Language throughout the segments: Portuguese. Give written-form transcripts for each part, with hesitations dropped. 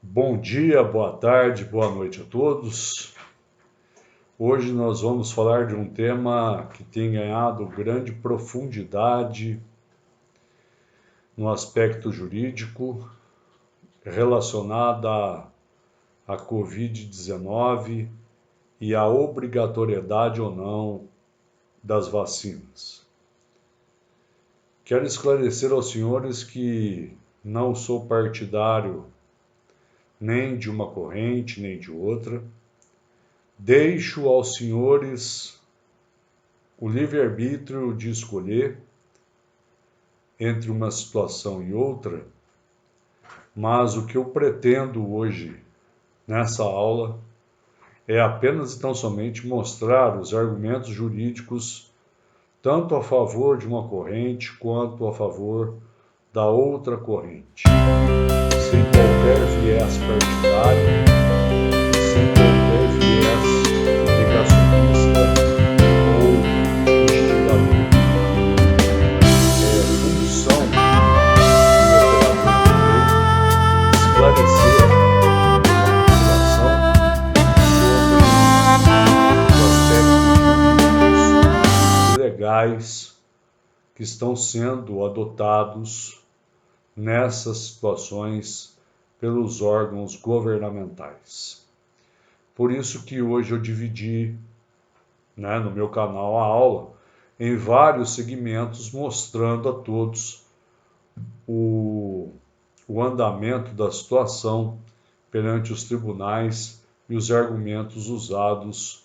Bom dia, boa tarde, boa noite a todos. Hoje nós vamos falar de um tema que tem ganhado grande profundidade no aspecto jurídico relacionado à Covid-19 e à obrigatoriedade ou não das vacinas. Quero esclarecer aos senhores que não sou partidário nem de uma corrente, nem de outra. Deixo aos senhores o livre-arbítrio de escolher entre uma situação e outra, mas o que eu pretendo hoje, nessa aula, é apenas e tão somente mostrar os argumentos jurídicos tanto a favor de uma corrente quanto a favor da outra corrente, sem qualquer viés partidário, sem qualquer viés negacionista ou instigador. É função do operador de lei esclarecer legais que estão sendo adotados nessas situações pelos órgãos governamentais. Por isso que hoje eu dividi, no meu canal a aula em vários segmentos, mostrando a todos o andamento da situação perante os tribunais e os argumentos usados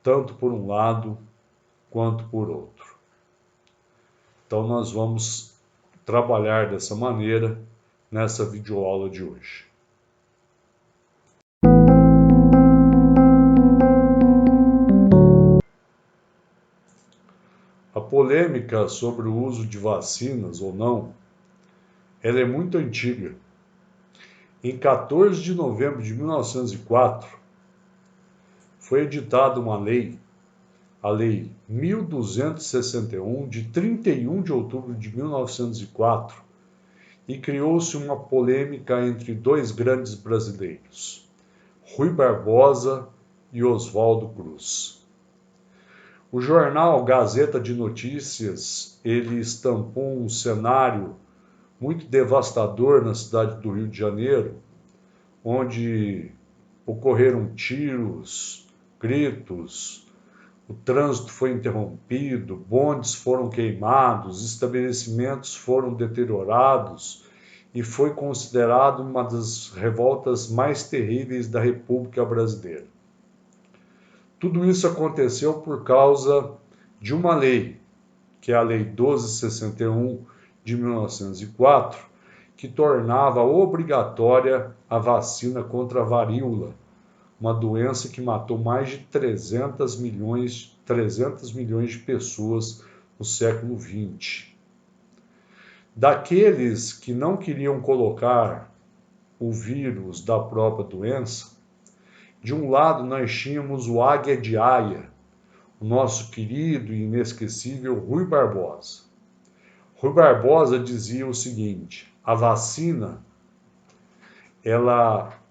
tanto por um lado quanto por outro. Então nós vamos trabalhar dessa maneira nessa videoaula de hoje. A polêmica sobre o uso de vacinas ou não, ela é muito antiga. Em 14 de novembro de 1904, foi editada uma lei, a Lei 1261, de 31 de outubro de 1904, e criou-se uma polêmica entre dois grandes brasileiros, Rui Barbosa e Oswaldo Cruz. O jornal Gazeta de Notícias, ele estampou um cenário muito devastador na cidade do Rio de Janeiro, onde ocorreram tiros, gritos, o trânsito foi interrompido, bondes foram queimados, estabelecimentos foram deteriorados e foi considerado uma das revoltas mais terríveis da República Brasileira. Tudo isso aconteceu por causa de uma lei, que é a Lei 1261 de 1904, que tornava obrigatória a vacina contra a varíola, uma doença que matou mais de 300 milhões de pessoas no século XX. Daqueles que não queriam colocar o vírus da própria doença, de um lado nós tínhamos o Águia de Aia, o nosso querido e inesquecível Rui Barbosa. Rui Barbosa dizia o seguinte: a vacina, ela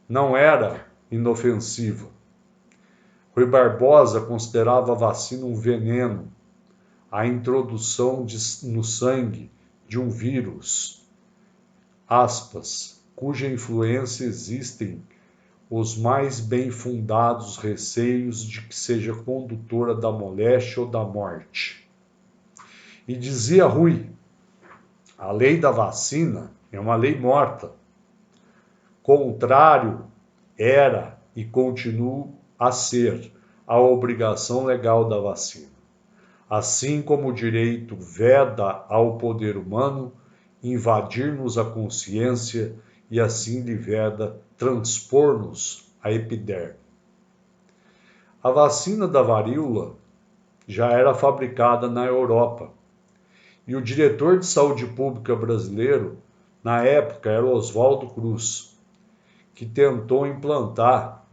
não era inofensiva. Rui Barbosa considerava a vacina um veneno, a introdução no sangue de um vírus, aspas, cuja influência existem os mais bem fundados receios de que seja condutora da moléstia ou da morte. E dizia Rui, a lei da vacina é uma lei morta. Contrário era e continua a ser a obrigação legal da vacina. Assim como o direito veda ao poder humano invadir-nos a consciência e assim lhe veda transpor-nos a epiderme. A vacina da varíola já era fabricada na Europa e o diretor de saúde pública brasileiro, na época, era Oswaldo Cruz, que tentou implantar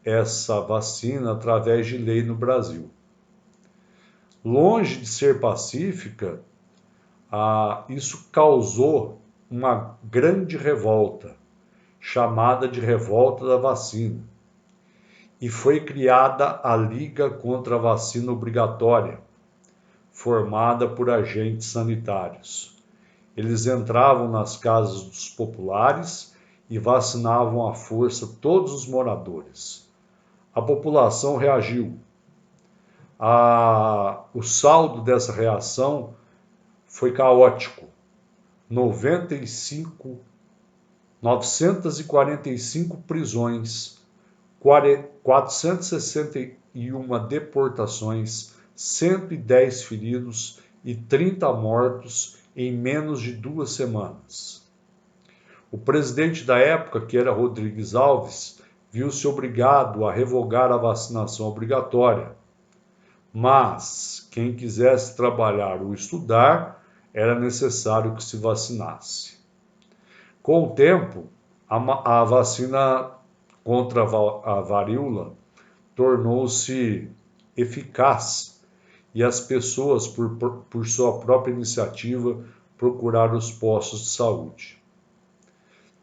essa vacina através de lei no Brasil. Longe de ser pacífica, isso causou uma grande revolta, chamada de Revolta da Vacina, e foi criada a Liga contra a Vacina Obrigatória, formada por agentes sanitários. Eles entravam nas casas dos populares e vacinavam à força todos os moradores. A população reagiu. O saldo dessa reação foi caótico. 945 prisões, 461 deportações, 110 feridos e 30 mortos em menos de 2 semanas. O presidente da época, que era Rodrigues Alves, viu-se obrigado a revogar a vacinação obrigatória. Mas quem quisesse trabalhar ou estudar, era necessário que se vacinasse. Com o tempo, a vacina contra a varíola tornou-se eficaz e as pessoas, por sua própria iniciativa, procuraram os postos de saúde.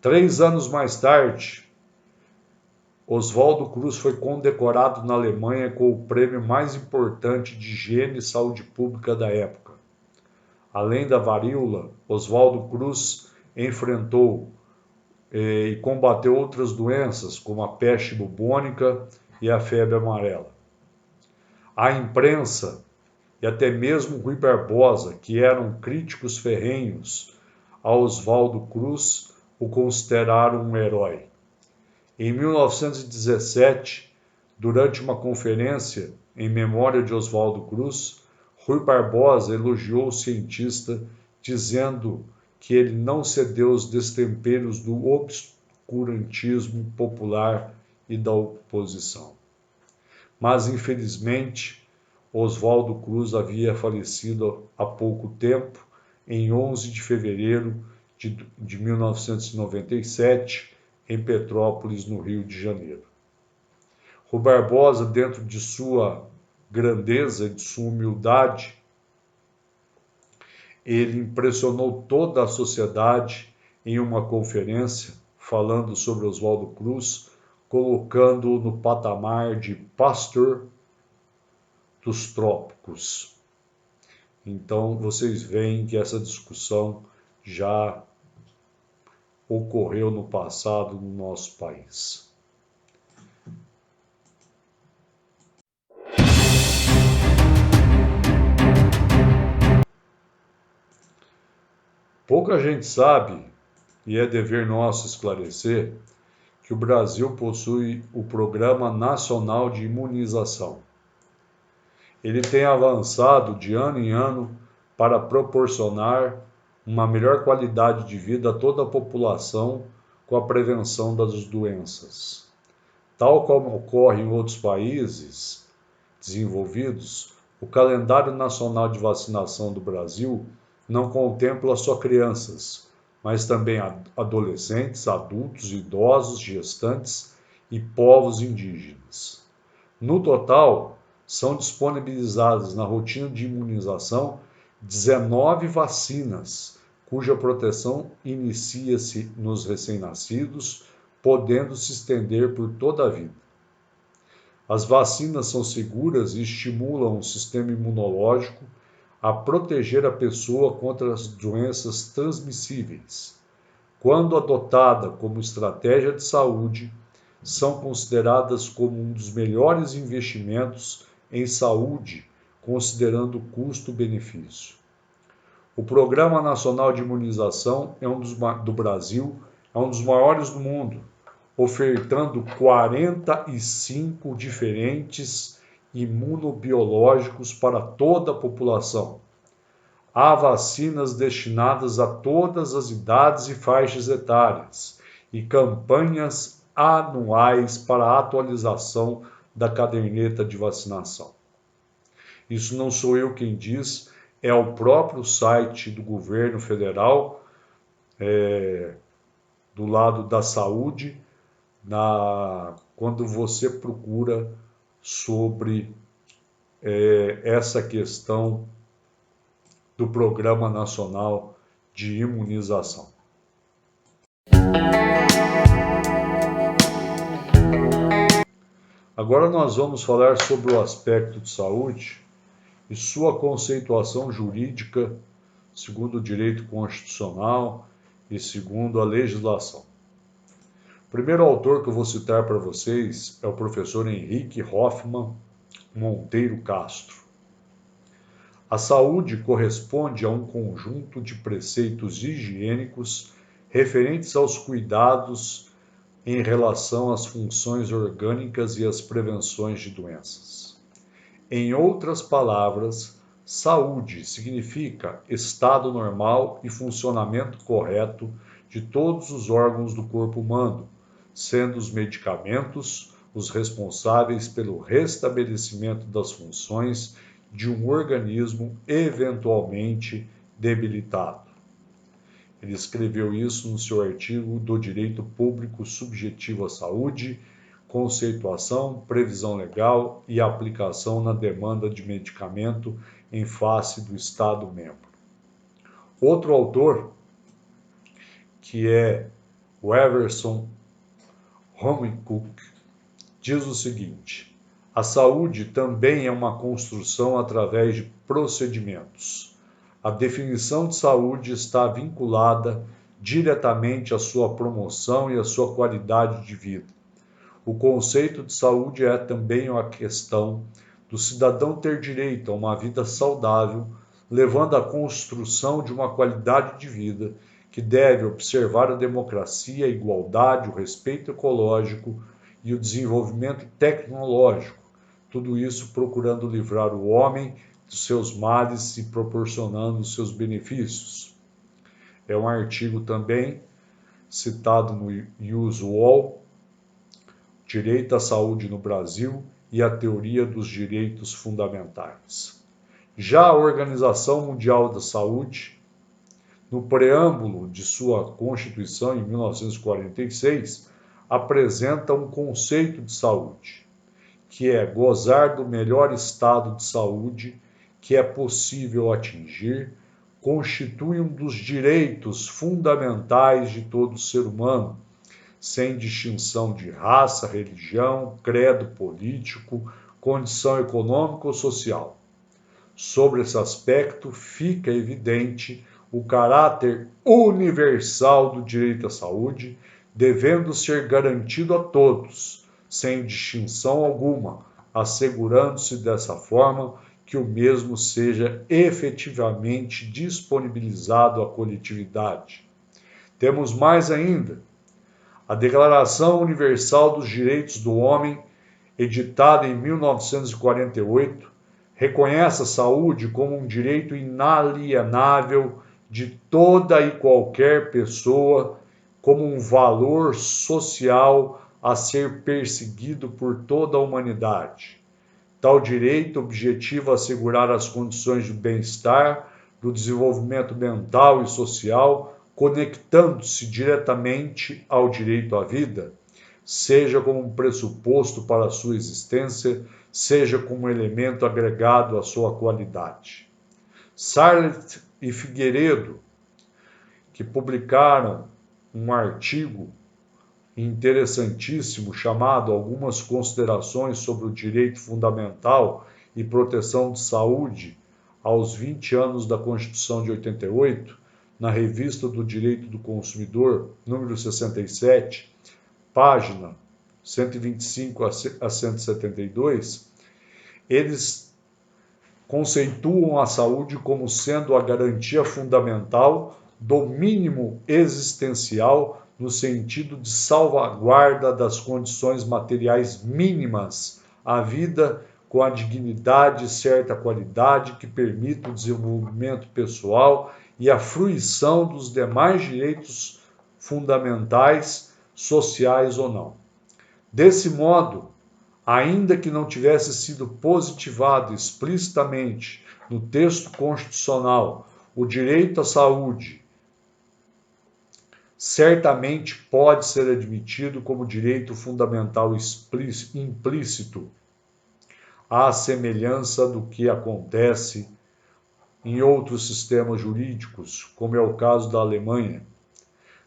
3 anos mais tarde, Oswaldo Cruz foi condecorado na Alemanha com o prêmio mais importante de higiene e saúde pública da época. Além da varíola, Oswaldo Cruz enfrentou e combateu outras doenças, como a peste bubônica e a febre amarela. A imprensa e até mesmo Rui Barbosa, que eram críticos ferrenhos a Oswaldo Cruz, o consideraram um herói. Em 1917, durante uma conferência em memória de Oswaldo Cruz, Rui Barbosa elogiou o cientista, dizendo que ele não cedeu aos destemperos do obscurantismo popular e da oposição. Mas, infelizmente, Oswaldo Cruz havia falecido há pouco tempo, em 11 de fevereiro de 1997, em Petrópolis, no Rio de Janeiro. Rui Barbosa, dentro de sua grandeza e de sua humildade, ele impressionou toda a sociedade em uma conferência falando sobre Oswaldo Cruz, colocando-o no patamar de pastor dos trópicos. Então, vocês veem que essa discussão já ocorreu no passado no nosso país. Pouca gente sabe, e é dever nosso esclarecer, que o Brasil possui o Programa Nacional de Imunização. Ele tem avançado de ano em ano para proporcionar uma melhor qualidade de vida a toda a população com a prevenção das doenças. Tal como ocorre em outros países desenvolvidos, o calendário nacional de vacinação do Brasil não contempla só crianças, mas também adolescentes, adultos, idosos, gestantes e povos indígenas. No total, são disponibilizadas na rotina de imunização 19 vacinas, cuja proteção inicia-se nos recém-nascidos, podendo se estender por toda a vida. As vacinas são seguras e estimulam o sistema imunológico a proteger a pessoa contra as doenças transmissíveis. Quando adotada como estratégia de saúde, são consideradas como um dos melhores investimentos em saúde, considerando custo-benefício. O Programa Nacional de Imunização do Brasil é um dos maiores do mundo, ofertando 45 diferentes imunobiológicos para toda a população. Há vacinas destinadas a todas as idades e faixas etárias e campanhas anuais para a atualização da caderneta de vacinação. Isso não sou eu quem diz, é o próprio site do governo federal, do lado da saúde, quando você procura sobre essa questão do Programa Nacional de Imunização. Agora nós vamos falar sobre o aspecto de saúde e sua conceituação jurídica, segundo o direito constitucional e segundo a legislação. O primeiro autor que eu vou citar para vocês é o professor Henrique Hoffman Monteiro Castro. A saúde corresponde a um conjunto de preceitos higiênicos referentes aos cuidados em relação às funções orgânicas e às prevenções de doenças. Em outras palavras, saúde significa estado normal e funcionamento correto de todos os órgãos do corpo humano, sendo os medicamentos os responsáveis pelo restabelecimento das funções de um organismo eventualmente debilitado. Ele escreveu isso no seu artigo do Direito Público Subjetivo à Saúde, Conceituação, Previsão Legal e Aplicação na Demanda de Medicamento em face do Estado-membro. Outro autor, que é o Everson Hommelcook, diz o seguinte: a saúde também é uma construção através de procedimentos. A definição de saúde está vinculada diretamente à sua promoção e à sua qualidade de vida. O conceito de saúde é também a questão do cidadão ter direito a uma vida saudável, levando à construção de uma qualidade de vida que deve observar a democracia, a igualdade, o respeito ecológico e o desenvolvimento tecnológico, tudo isso procurando livrar o homem dos seus males e proporcionando os seus benefícios. É um artigo também citado no USWOL, Direito à Saúde no Brasil e a Teoria dos Direitos Fundamentais. Já a Organização Mundial da Saúde, no preâmbulo de sua Constituição em 1946, apresenta um conceito de saúde, que é gozar do melhor estado de saúde que é possível atingir, constitui um dos direitos fundamentais de todo ser humano, sem distinção de raça, religião, credo político, condição econômica ou social. Sobre esse aspecto, fica evidente o caráter universal do direito à saúde, devendo ser garantido a todos, sem distinção alguma, assegurando-se dessa forma que o mesmo seja efetivamente disponibilizado à coletividade. Temos mais ainda: a Declaração Universal dos Direitos do Homem, editada em 1948, reconhece a saúde como um direito inalienável de toda e qualquer pessoa, como um valor social a ser perseguido por toda a humanidade. Tal direito objetiva assegurar as condições de bem-estar, do desenvolvimento mental e social, conectando-se diretamente ao direito à vida, seja como um pressuposto para a sua existência, seja como um elemento agregado à sua qualidade. Sarlet e Figueiredo, que publicaram um artigo interessantíssimo chamado Algumas Considerações sobre o Direito Fundamental e Proteção de Saúde aos 20 anos da Constituição de 88, na Revista do Direito do Consumidor, número 67, página 125 a 172, eles conceituam a saúde como sendo a garantia fundamental do mínimo existencial no sentido de salvaguarda das condições materiais mínimas à vida com a dignidade e certa qualidade que permita o desenvolvimento pessoal e a fruição dos demais direitos fundamentais, sociais ou não. Desse modo, ainda que não tivesse sido positivado explicitamente no texto constitucional o direito à saúde, certamente pode ser admitido como direito fundamental implícito, à semelhança do que acontece em outros sistemas jurídicos, como é o caso da Alemanha.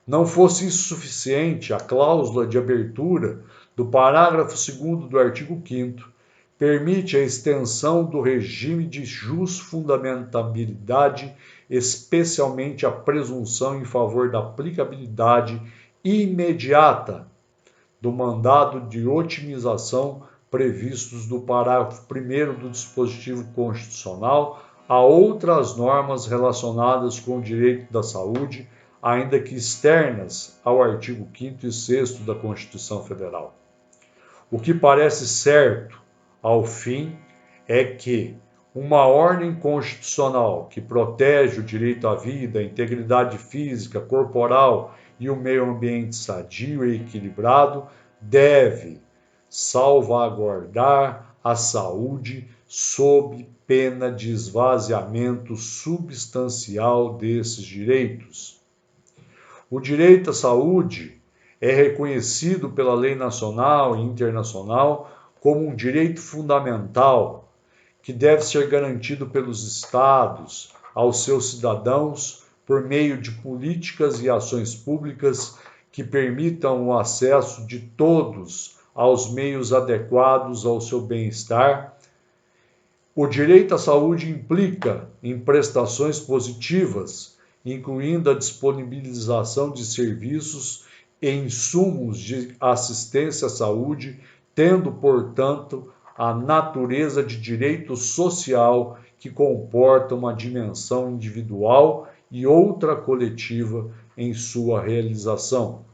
Não fosse isso suficiente, a cláusula de abertura do parágrafo 2º do artigo 5º, permite a extensão do regime de jusfundamentabilidade, especialmente a presunção em favor da aplicabilidade imediata do mandado de otimização previstos no parágrafo 1º do dispositivo constitucional a outras normas relacionadas com o direito da saúde, ainda que externas ao artigo 5º e 6º da Constituição Federal. O que parece certo, ao fim, é que uma ordem constitucional que protege o direito à vida, a integridade física, corporal e o meio ambiente sadio e equilibrado deve salvaguardar a saúde sob pena de esvaziamento substancial desses direitos. O direito à saúde é reconhecido pela lei nacional e internacional como um direito fundamental que deve ser garantido pelos estados aos seus cidadãos por meio de políticas e ações públicas que permitam o acesso de todos aos meios adequados ao seu bem-estar. O direito à saúde implica em prestações positivas, incluindo a disponibilização de serviços e insumos de assistência à saúde, tendo, portanto, a natureza de direito social que comporta uma dimensão individual e outra coletiva em sua realização.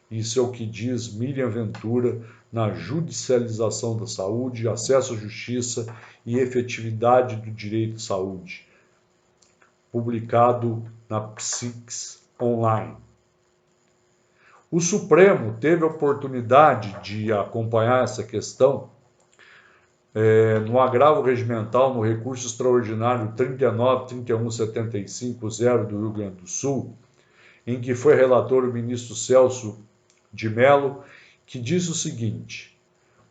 Isso é o que diz Miriam Ventura na Judicialização da Saúde, Acesso à Justiça e Efetividade do Direito à Saúde, publicado na Psiques Online. O Supremo teve a oportunidade de acompanhar essa questão no agravo regimental no recurso extraordinário 39.31.75.0 do Rio Grande do Sul, em que foi relator o ministro Celso de Mello, que diz o seguinte: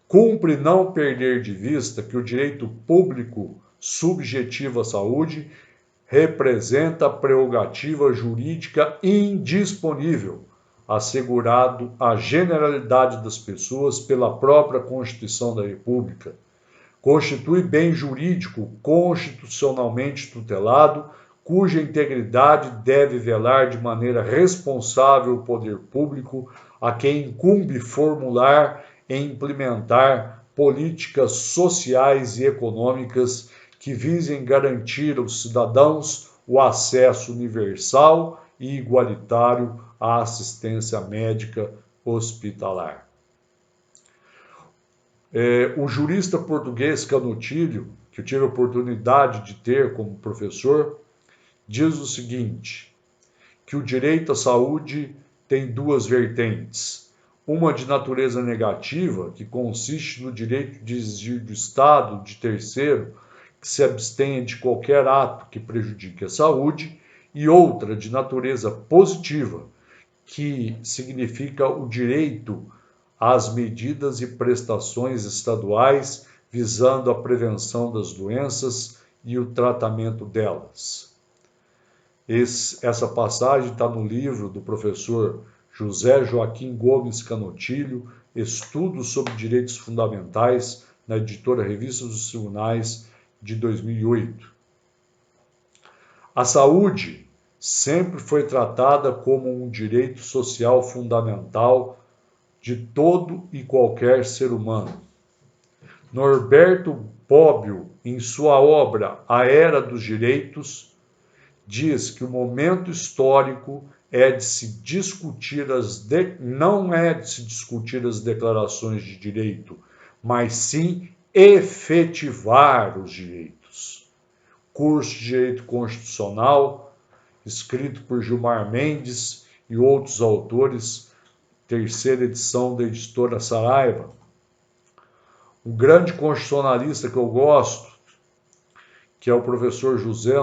cumpre não perder de vista que o direito público subjetivo à saúde representa a prerrogativa jurídica indisponível, assegurado à generalidade das pessoas pela própria Constituição da República. Constitui bem jurídico constitucionalmente tutelado, cuja integridade deve velar de maneira responsável o poder público, a quem incumbe formular e implementar políticas sociais e econômicas que visem garantir aos cidadãos o acesso universal e igualitário à assistência médica hospitalar. O jurista português Canutilho, que eu tive a oportunidade de ter como professor, diz o seguinte, que o direito à saúde tem duas vertentes. Uma de natureza negativa, que consiste no direito de exigir do Estado, de terceiro, que se abstenha de qualquer ato que prejudique a saúde, e outra de natureza positiva, que significa o direito às medidas e prestações estaduais visando a prevenção das doenças e o tratamento delas. Essa passagem está no livro do professor José Joaquim Gomes Canutilho, Estudos sobre Direitos Fundamentais, na editora Revista dos Tribunais, de 2008. A saúde sempre foi tratada como um direito social fundamental de todo e qualquer ser humano. Norberto Bobbio, em sua obra A Era dos Direitos, diz que o momento histórico não é de se discutir as declarações de direito, mas sim efetivar os direitos. Curso de Direito Constitucional, escrito por Gilmar Mendes e outros autores, terceira edição da editora Saraiva. Um grande constitucionalista que eu gosto, que é o professor José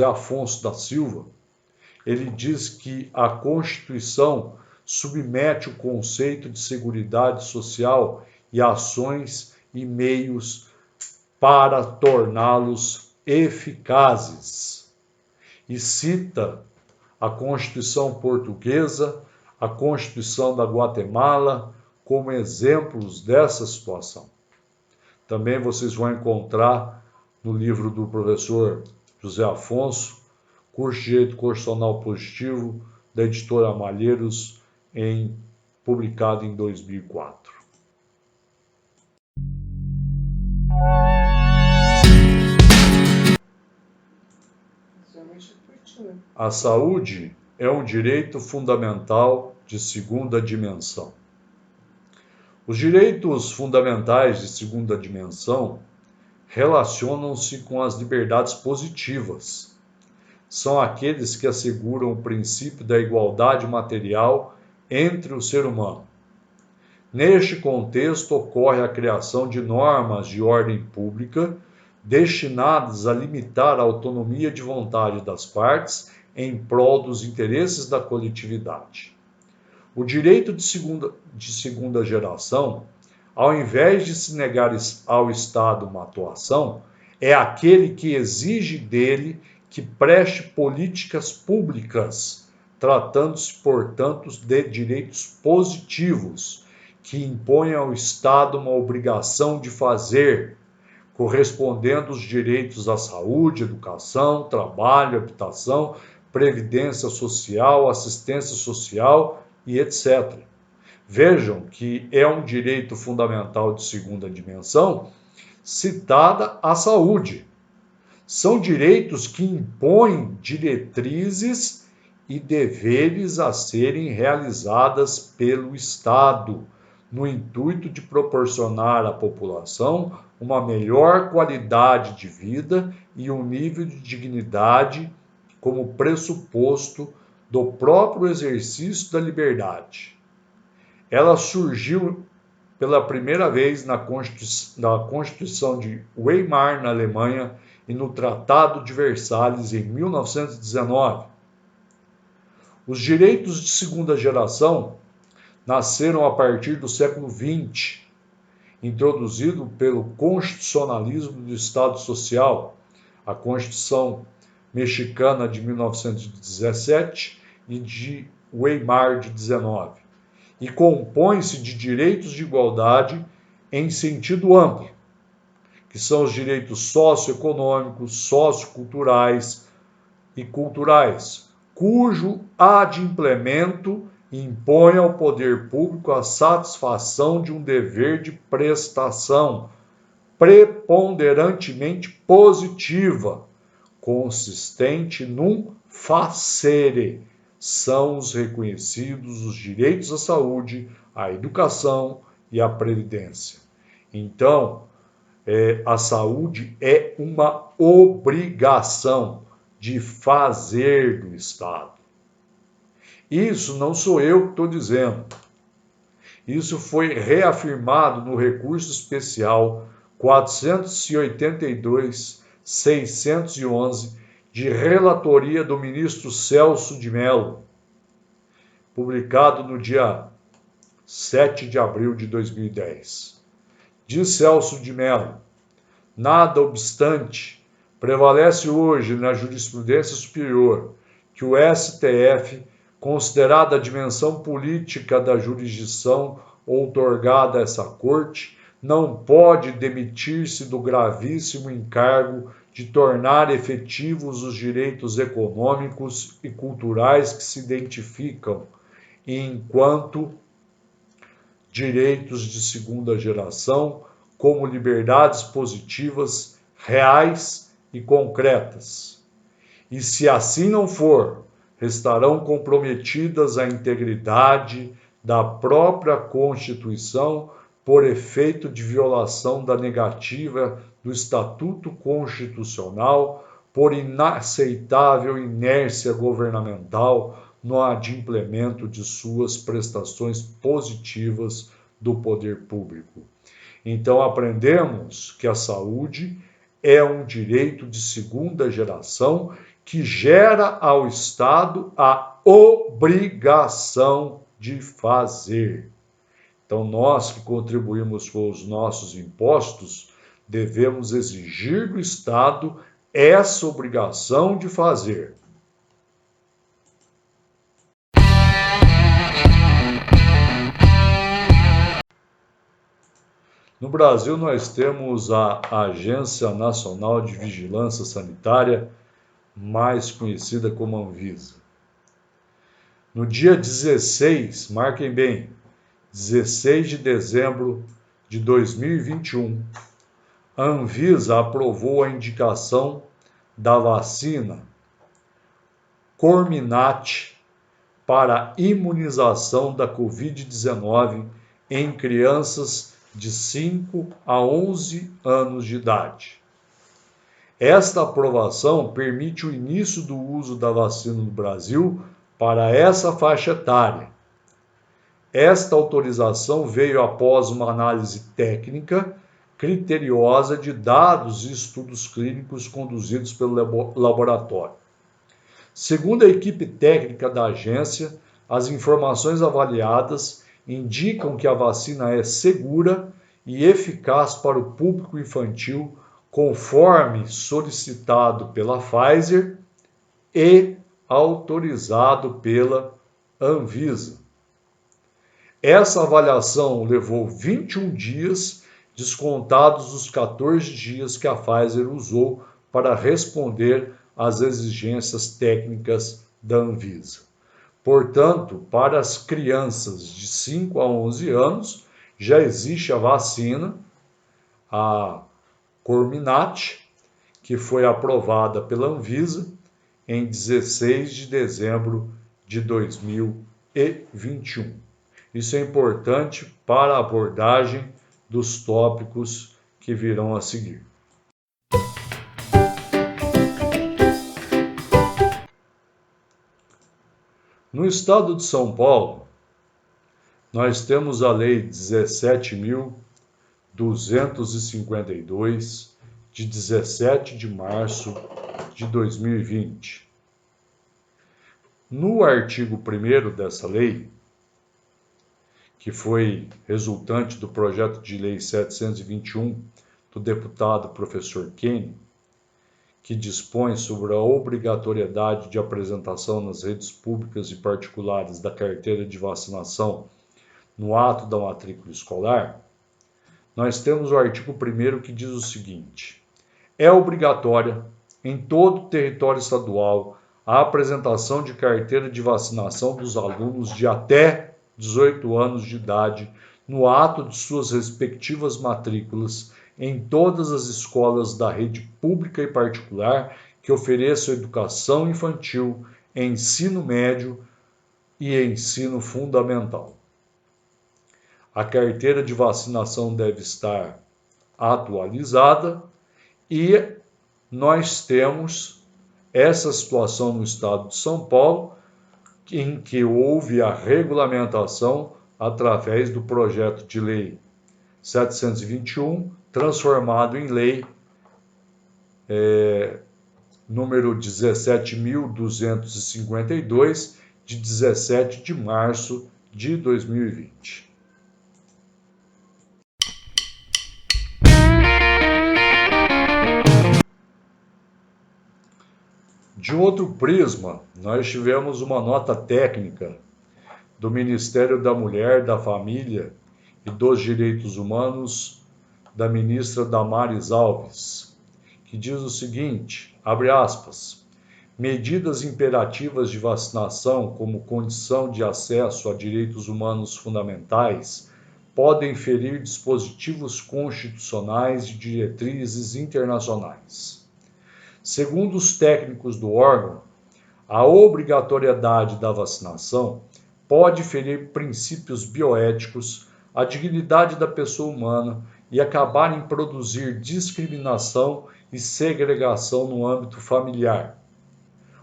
Afonso da Silva, ele diz que a Constituição submete o conceito de seguridade social e ações e meios para torná-los eficazes. E cita a Constituição Portuguesa, a Constituição da Guatemala, como exemplos dessa situação. Também vocês vão encontrar no livro do professor José Afonso, Curso de Direito Constitucional Positivo, da editora Malheiros, publicado em 2004. A saúde é um direito fundamental de segunda dimensão. Os direitos fundamentais de segunda dimensão relacionam-se com as liberdades positivas. São aqueles que asseguram o princípio da igualdade material entre o ser humano. Neste contexto, ocorre a criação de normas de ordem pública destinadas a limitar a autonomia de vontade das partes em prol dos interesses da coletividade. O direito de segunda geração, ao invés de se negar ao Estado uma atuação, é aquele que exige dele que preste políticas públicas, tratando-se, portanto, de direitos positivos, que impõem ao Estado uma obrigação de fazer, correspondendo os direitos à saúde, educação, trabalho, habitação, previdência social, assistência social e etc. Vejam que é um direito fundamental de segunda dimensão citada a saúde. São direitos que impõem diretrizes e deveres a serem realizadas pelo Estado, no intuito de proporcionar à população uma melhor qualidade de vida e um nível de dignidade como pressuposto do próprio exercício da liberdade. Ela surgiu pela primeira vez na Constituição de Weimar, na Alemanha, e no Tratado de Versalhes, em 1919. Os direitos de segunda geração nasceram a partir do século XX, introduzido pelo constitucionalismo do Estado Social, a Constituição Mexicana de 1917 e de Weimar de 19, e compõe-se de direitos de igualdade em sentido amplo, que são os direitos socioeconômicos, socioculturais e culturais, cujo adimplemento impõe ao poder público a satisfação de um dever de prestação preponderantemente positiva, consistente num facere. São os reconhecidos os direitos à saúde, à educação e à previdência. Então, a saúde é uma obrigação de fazer do Estado. Isso não sou eu que estou dizendo. Isso foi reafirmado no recurso especial 482-611 de relatoria do ministro Celso de Mello, publicado no dia 7 de abril de 2010. Diz Celso de Mello: nada obstante, prevalece hoje na jurisprudência superior que o STF, considerada a dimensão política da jurisdição outorgada a essa corte, não pode demitir-se do gravíssimo encargo de tornar efetivos os direitos econômicos e culturais que se identificam enquanto direitos de segunda geração, como liberdades positivas, reais e concretas. E se assim não for, restarão comprometidas a integridade da própria Constituição por efeito de violação da negativa do Estatuto Constitucional, por inaceitável inércia governamental no adimplemento de suas prestações positivas do poder público. Então, aprendemos que a saúde é um direito de segunda geração que gera ao Estado a obrigação de fazer. Então, nós que contribuímos com os nossos impostos, devemos exigir do Estado essa obrigação de fazer. No Brasil, nós temos a Agência Nacional de Vigilância Sanitária, mais conhecida como Anvisa. No dia 16, marquem bem, 16 de dezembro de 2021, a Anvisa aprovou a indicação da vacina Comirnaty para imunização da Covid-19 em crianças de 5 a 11 anos de idade. Esta aprovação permite o início do uso da vacina no Brasil para essa faixa etária. Esta autorização veio após uma análise técnica criteriosa de dados e estudos clínicos conduzidos pelo laboratório. Segundo a equipe técnica da agência, as informações avaliadas indicam que a vacina é segura e eficaz para o público infantil, conforme solicitado pela Pfizer e autorizado pela Anvisa. Essa avaliação levou 21 dias, descontados os 14 dias que a Pfizer usou para responder às exigências técnicas da Anvisa. Portanto, para as crianças de 5 a 11 anos, já existe a vacina, a Comirnaty, que foi aprovada pela Anvisa em 16 de dezembro de 2021. Isso é importante para a abordagem dos tópicos que virão a seguir. No estado de São Paulo, nós temos a Lei 17.252, de 17 de março de 2020. No artigo 1º dessa lei, que foi resultante do projeto de lei 721 do deputado professor Kenny, que dispõe sobre a obrigatoriedade de apresentação nas redes públicas e particulares da carteira de vacinação no ato da matrícula escolar, nós temos o artigo 1º que diz o seguinte: é obrigatória, em todo o território estadual, a apresentação de carteira de vacinação dos alunos de até 18 anos de idade no ato de suas respectivas matrículas em todas as escolas da rede pública e particular que ofereçam educação infantil, ensino médio e ensino fundamental. A carteira de vacinação deve estar atualizada e nós temos essa situação no estado de São Paulo, em que houve a regulamentação através do projeto de lei 721, transformado em lei número 17.252, de 17 de março de 2020. De outro prisma, nós tivemos uma nota técnica do Ministério da Mulher, da Família e dos Direitos Humanos, da ministra Damares Alves, que diz o seguinte, abre aspas, medidas imperativas de vacinação como condição de acesso a direitos humanos fundamentais podem ferir dispositivos constitucionais e diretrizes internacionais. Segundo os técnicos do órgão, a obrigatoriedade da vacinação pode ferir princípios bioéticos, a dignidade da pessoa humana e acabar em produzir discriminação e segregação no âmbito familiar.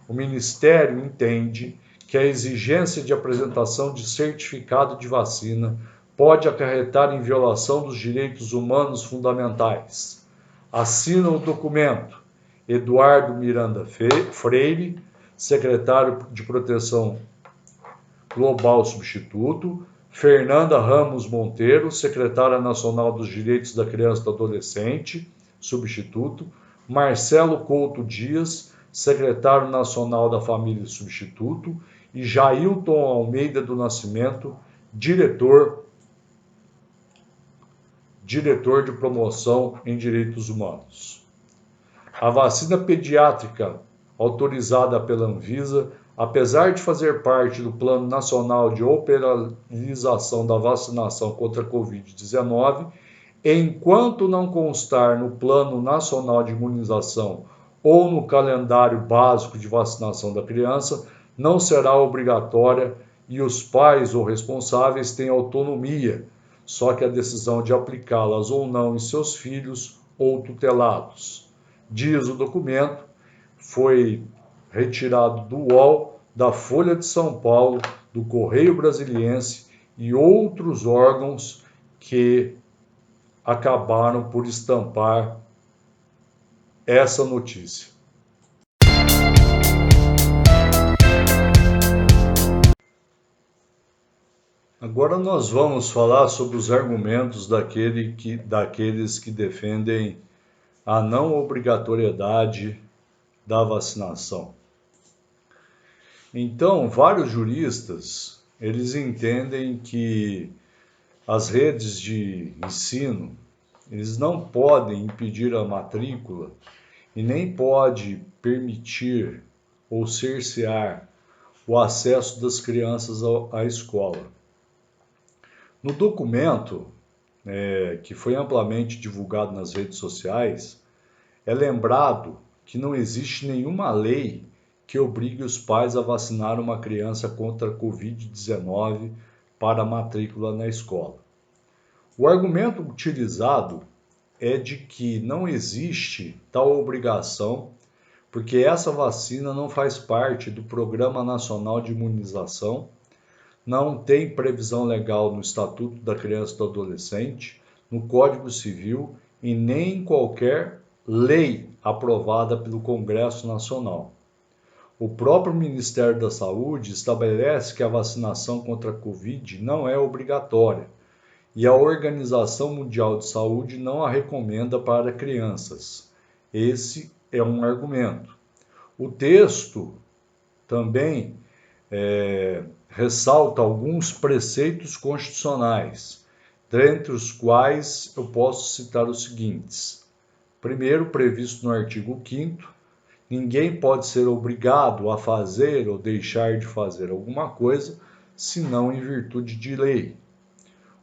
O Ministério entende que a exigência de apresentação de certificado de vacina pode acarretar em violação dos direitos humanos fundamentais. Assina o documento Eduardo Miranda Freire, secretário de Proteção Global substituto, Fernanda Ramos Monteiro, secretária nacional dos Direitos da Criança e do Adolescente, substituto, Marcelo Couto Dias, secretário nacional da Família, substituto, e Jailton Almeida do Nascimento, diretor diretor de promoção em direitos humanos. A vacina pediátrica autorizada pela Anvisa, apesar de fazer parte do Plano Nacional de Operacionalização da Vacinação contra a Covid-19, enquanto não constar no Plano Nacional de Imunização ou no calendário básico de vacinação da criança, não será obrigatória e os pais ou responsáveis têm autonomia, só que a decisão de aplicá-las ou não em seus filhos ou tutelados. Diz o documento, foi retirado do UOL, da Folha de São Paulo, do Correio Brasiliense e outros órgãos que acabaram por estampar essa notícia. Agora nós vamos falar sobre os argumentos daqueles que defendem a não obrigatoriedade da vacinação. Então, vários juristas, eles entendem que as redes de ensino, eles não podem impedir a matrícula e nem pode permitir ou cercear o acesso das crianças à escola. No documento, que foi amplamente divulgado nas redes sociais, é lembrado que não existe nenhuma lei que obrigue os pais a vacinar uma criança contra a Covid-19 para a matrícula na escola. O argumento utilizado é de que não existe tal obrigação, porque essa vacina não faz parte do Programa Nacional de Imunização, não tem previsão legal no Estatuto da Criança e do Adolescente, no Código Civil e nem em qualquer lei aprovada pelo Congresso Nacional. O próprio Ministério da Saúde estabelece que a vacinação contra a Covid não é obrigatória e a Organização Mundial de Saúde não a recomenda para crianças. Esse é um argumento. O texto também ressalta alguns preceitos constitucionais, dentre os quais eu posso citar os seguintes. Primeiro, previsto no artigo 5º, ninguém pode ser obrigado a fazer ou deixar de fazer alguma coisa, senão em virtude de lei.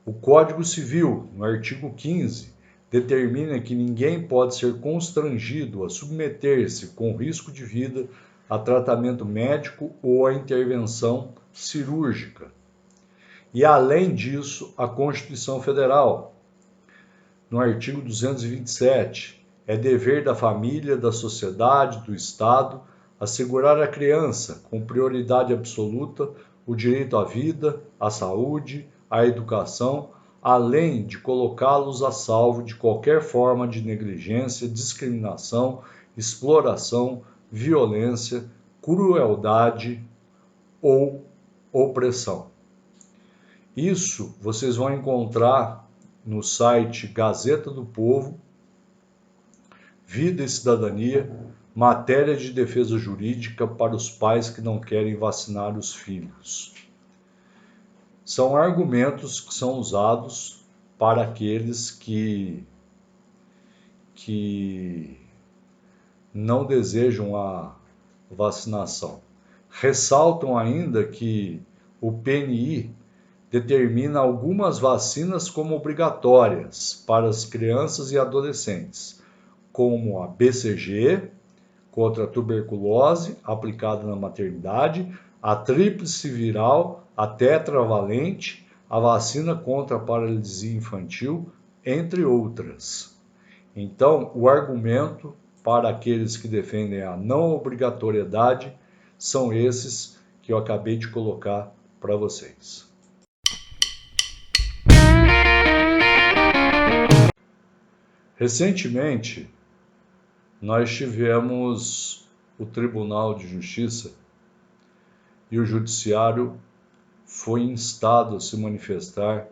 O Código Civil, no artigo 15, determina que ninguém pode ser constrangido a submeter-se com risco de vida a tratamento médico ou a intervenção cirúrgica. E, além disso, a Constituição Federal, no artigo 227, é dever da família, da sociedade, do Estado, assegurar à criança, com prioridade absoluta, o direito à vida, à saúde, à educação, além de colocá-los a salvo de qualquer forma de negligência, discriminação, exploração, violência, crueldade ou opressão. Isso vocês vão encontrar no site Gazeta do Povo, Vida e Cidadania, matéria de defesa jurídica para os pais que não querem vacinar os filhos. São argumentos que são usados para aqueles que não desejam a vacinação. Ressaltam ainda que o PNI determina algumas vacinas como obrigatórias para as crianças e adolescentes, como a BCG, contra a tuberculose, aplicada na maternidade, a tríplice viral, a tetravalente, a vacina contra a paralisia infantil, entre outras. Então, o argumento para aqueles que defendem a não obrigatoriedade são esses que eu acabei de colocar para vocês. Recentemente, nós tivemos o Tribunal de Justiça e o Judiciário foi instado a se manifestar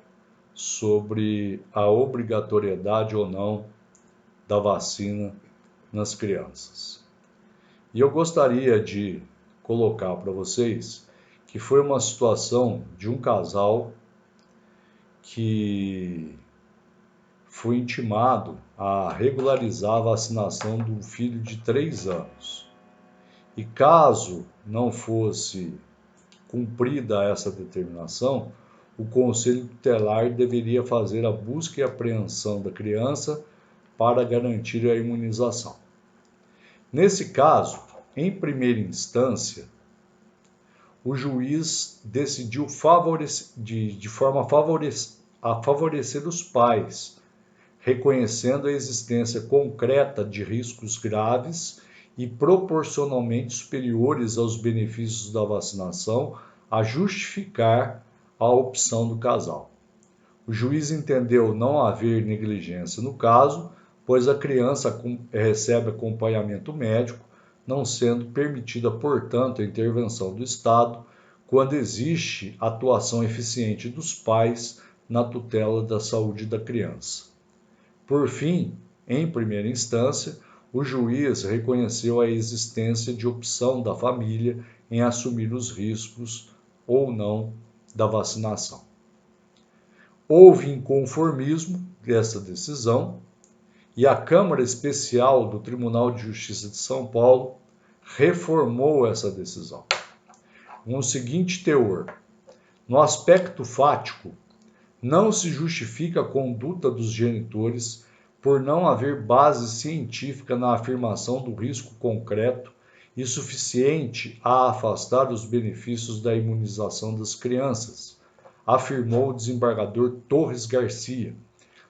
sobre a obrigatoriedade ou não da vacina nas crianças. E eu gostaria de colocar para vocês que foi uma situação de um casal que foi intimado a regularizar a vacinação do filho de 3 anos. E caso não fosse cumprida essa determinação, o Conselho Tutelar deveria fazer a busca e apreensão da criança para garantir a imunização. Nesse caso, em primeira instância, o juiz decidiu de forma a favorecer os pais, reconhecendo a existência concreta de riscos graves e proporcionalmente superiores aos benefícios da vacinação a justificar a opção do casal. O juiz entendeu não haver negligência no caso, pois a criança recebe acompanhamento médico, não sendo permitida, portanto, a intervenção do Estado quando existe atuação eficiente dos pais na tutela da saúde da criança. Por fim, em primeira instância, o juiz reconheceu a existência de opção da família em assumir os riscos ou não da vacinação. Houve inconformismo dessa decisão e a Câmara Especial do Tribunal de Justiça de São Paulo reformou essa decisão, com o seguinte teor: no aspecto fático, não se justifica a conduta dos genitores por não haver base científica na afirmação do risco concreto e suficiente a afastar os benefícios da imunização das crianças, afirmou o desembargador Torres Garcia,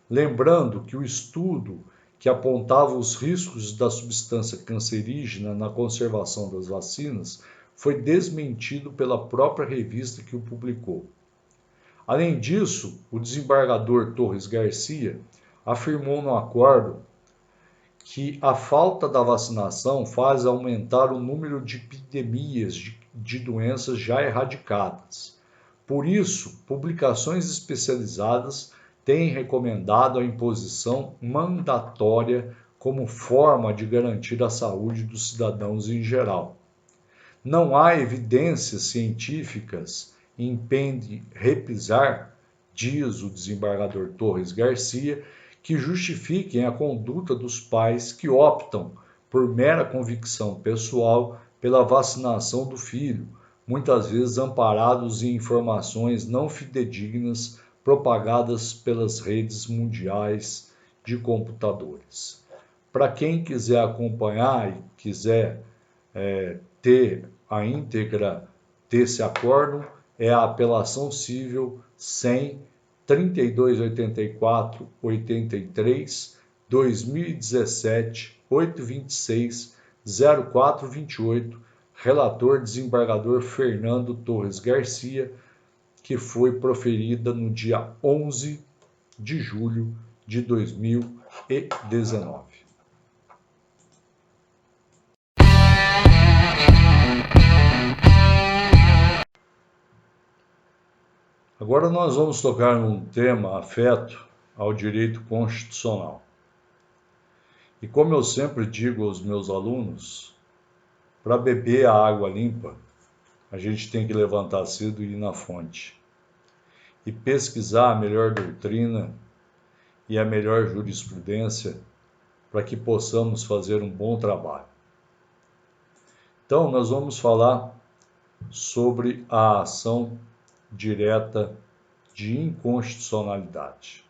lembrando que o estudo que apontava os riscos da substância cancerígena na conservação das vacinas foi desmentido pela própria revista que o publicou. Além disso, o desembargador Torres Garcia afirmou no acordo que a falta da vacinação faz aumentar o número de epidemias de doenças já erradicadas. Por isso, publicações especializadas têm recomendado a imposição mandatória como forma de garantir a saúde dos cidadãos em geral. Não há evidências científicas impede repisar, diz o desembargador Torres Garcia, que justifiquem a conduta dos pais que optam, por mera convicção pessoal, pela vacinação do filho, muitas vezes amparados em informações não fidedignas propagadas pelas redes mundiais de computadores. Para quem quiser acompanhar e quiser ter a íntegra desse acórdão, é a apelação civil 100 3284 83 2017 826 0428, relator desembargador Fernando Torres Garcia, que foi proferida no dia 11 de julho de 2019. Agora nós vamos tocar num tema afeto ao direito constitucional. E como eu sempre digo aos meus alunos, para beber a água limpa, a gente tem que levantar cedo e ir na fonte. E pesquisar a melhor doutrina e a melhor jurisprudência para que possamos fazer um bom trabalho. Então, nós vamos falar sobre a ação direta de inconstitucionalidade.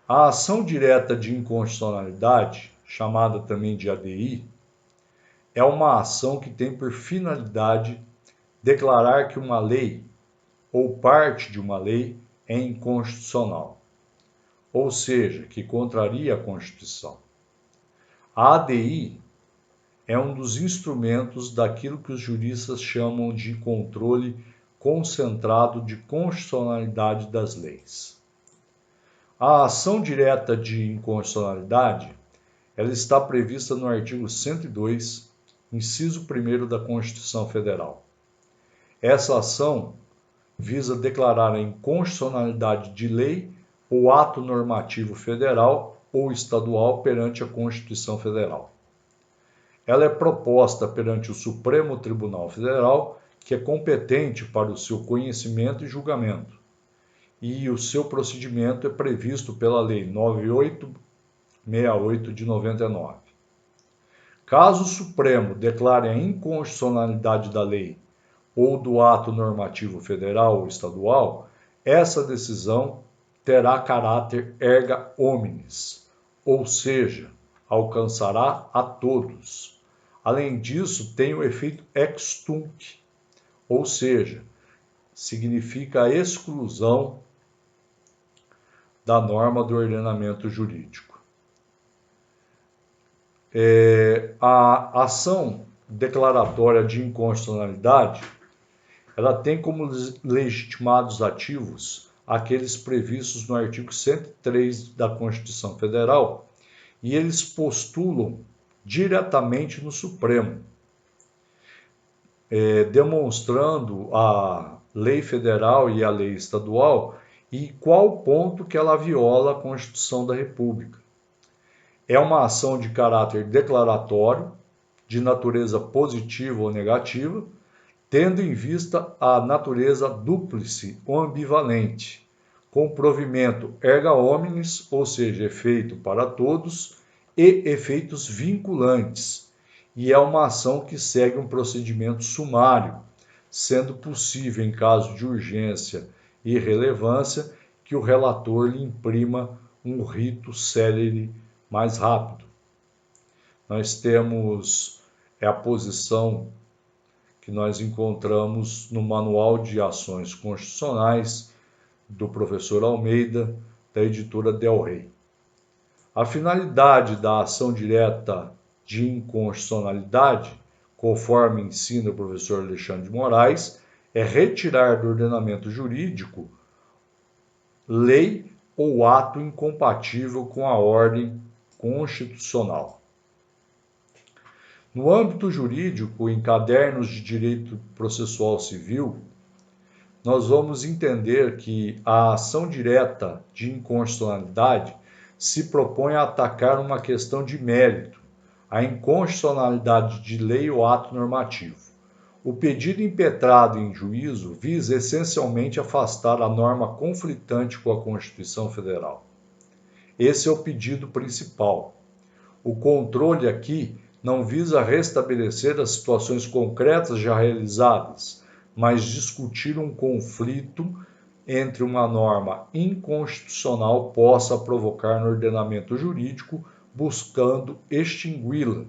A ação direta de inconstitucionalidade, chamada também de ADI, é uma ação que tem por finalidade declarar que uma lei ou parte de uma lei é inconstitucional, ou seja, que contraria a Constituição. A ADI é um dos instrumentos daquilo que os juristas chamam de controle concentrado de constitucionalidade das leis. A ação direta de inconstitucionalidade, ela está prevista no artigo 102, inciso 1º da Constituição Federal. Essa ação visa declarar a inconstitucionalidade de lei ou ato normativo federal ou estadual perante a Constituição Federal. Ela é proposta perante o Supremo Tribunal Federal, que é competente para o seu conhecimento e julgamento. e o seu procedimento é previsto pela Lei 9868 de 99. Caso o Supremo declare a inconstitucionalidade da lei ou do ato normativo federal ou estadual, essa decisão terá caráter erga omnes, ou seja, alcançará a todos. Além disso, tem o efeito ex tunc, ou seja, significa a exclusão da norma do ordenamento jurídico. A ação declaratória de inconstitucionalidade, ela tem como legitimados ativos aqueles previstos no artigo 103 da Constituição Federal, e eles postulam diretamente no Supremo, demonstrando a lei federal e a lei estadual e qual ponto que ela viola a Constituição da República. É uma ação de caráter declaratório, de natureza positiva ou negativa, tendo em vista a natureza dúplice ou ambivalente, com provimento erga omnes, ou seja, efeito para todos, e efeitos vinculantes, e é uma ação que segue um procedimento sumário, sendo possível, em caso de urgência e relevância, que o relator lhe imprima um rito célere mais rápido. Nós temos a posição que nós encontramos no Manual de Ações Constitucionais do professor Almeida, da editora Del Rey. A finalidade da ação direta de inconstitucionalidade, conforme ensina o professor Alexandre de Moraes, é retirar do ordenamento jurídico lei ou ato incompatível com a ordem constitucional. No âmbito jurídico, em cadernos de direito processual civil, nós vamos entender que a ação direta de inconstitucionalidade se propõe a atacar uma questão de mérito, a inconstitucionalidade de lei ou ato normativo. O pedido impetrado em juízo visa essencialmente afastar a norma conflitante com a Constituição Federal. Esse é o pedido principal. O controle aqui não visa restabelecer as situações concretas já realizadas, mas discutir um conflito entre uma norma inconstitucional possa provocar no ordenamento jurídico, buscando extingui-la.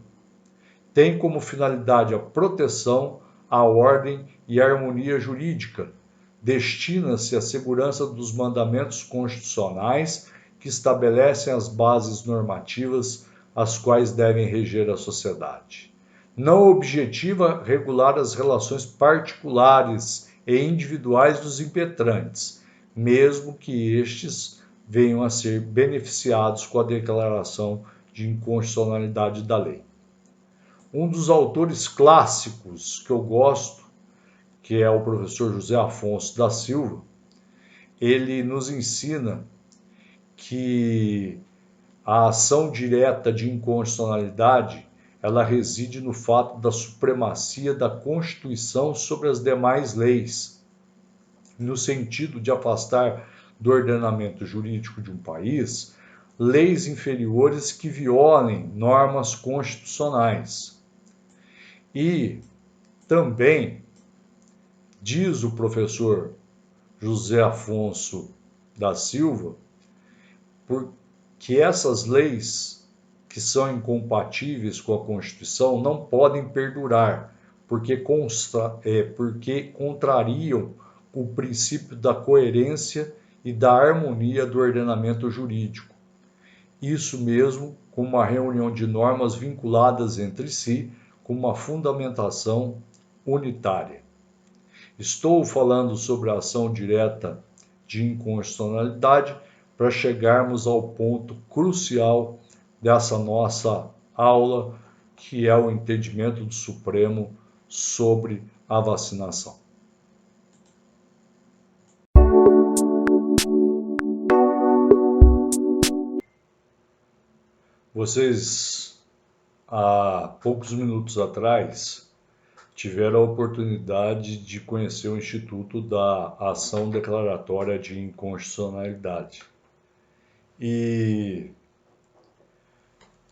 Tem como finalidade a proteção, a ordem e a harmonia jurídica. Destina-se à segurança dos mandamentos constitucionais que estabelecem as bases normativas as quais devem reger a sociedade. Não objetiva regular as relações particulares e individuais dos impetrantes, mesmo que estes venham a ser beneficiados com a declaração de inconstitucionalidade da lei. Um dos autores clássicos que eu gosto, que é o professor José Afonso da Silva, ele nos ensina que a ação direta de inconstitucionalidade, ela reside no fato da supremacia da Constituição sobre as demais leis, no sentido de afastar do ordenamento jurídico de um país leis inferiores que violem normas constitucionais. E também diz o professor José Afonso da Silva que essas leis que são incompatíveis com a Constituição não podem perdurar, porque contrariam o princípio da coerência e da harmonia do ordenamento jurídico. Isso mesmo com uma reunião de normas vinculadas entre si, com uma fundamentação unitária. Estou falando sobre a ação direta de inconstitucionalidade para chegarmos ao ponto crucial dessa nossa aula, que é o entendimento do Supremo sobre a vacinação. Vocês, há poucos minutos atrás, tiveram a oportunidade de conhecer o Instituto da Ação Declaratória de Inconstitucionalidade. E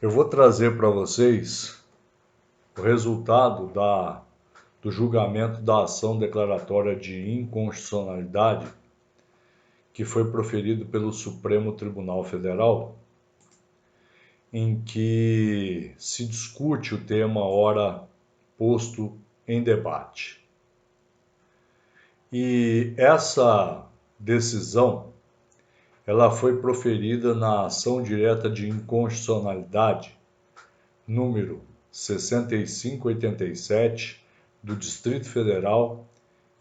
eu vou trazer para vocês o resultado do julgamento da ação declaratória de inconstitucionalidade que foi proferido pelo Supremo Tribunal Federal, em que se discute o tema ora posto em debate. E essa decisão, ela foi proferida na ação direta de inconstitucionalidade número 6587 do Distrito Federal,